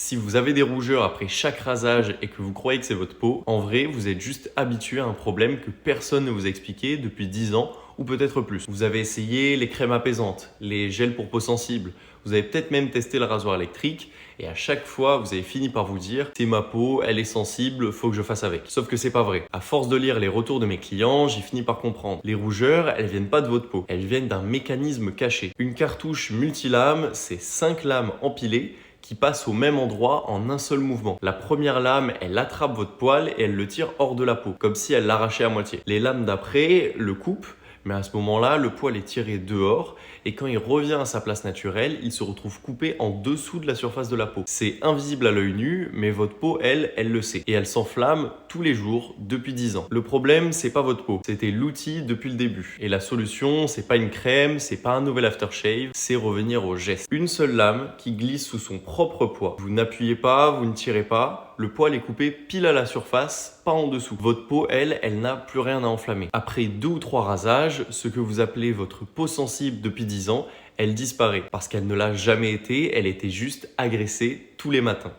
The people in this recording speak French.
Si vous avez des rougeurs après chaque rasage et que vous croyez que c'est votre peau, en vrai, vous êtes juste habitué à un problème que personne ne vous a expliqué depuis 10 ans ou peut-être plus. Vous avez essayé les crèmes apaisantes, les gels pour peau sensible, vous avez peut-être même testé le rasoir électrique et à chaque fois, vous avez fini par vous dire « c'est ma peau, elle est sensible, faut que je fasse avec ». Sauf que c'est pas vrai. À force de lire les retours de mes clients, j'ai fini par comprendre. Les rougeurs, elles viennent pas de votre peau, elles viennent d'un mécanisme caché. Une cartouche multilame, c'est 5 lames empilées qui passent au même endroit en un seul mouvement. La première lame, elle attrape votre poil et elle le tire hors de la peau, comme si elle l'arrachait à moitié. Les lames d'après le coupent, mais à ce moment-là, le poil est tiré dehors et quand il revient à sa place naturelle, il se retrouve coupé en dessous de la surface de la peau. C'est invisible à l'œil nu, mais votre peau, elle le sait. Et elle s'enflamme tous les jours depuis 10 ans. Le problème, c'est pas votre peau, c'était l'outil depuis le début. Et la solution, c'est pas une crème, c'est pas un nouvel aftershave, c'est revenir au geste. Une seule lame qui glisse sous son propre poids. Vous n'appuyez pas, vous ne tirez pas, le poil est coupé pile à la surface, pas en dessous. Votre peau, elle n'a plus rien à enflammer. Après 2 ou 3 rasages, ce que vous appelez votre peau sensible depuis 10 ans, elle disparaît parce qu'elle ne l'a jamais été, elle était juste agressée tous les matins.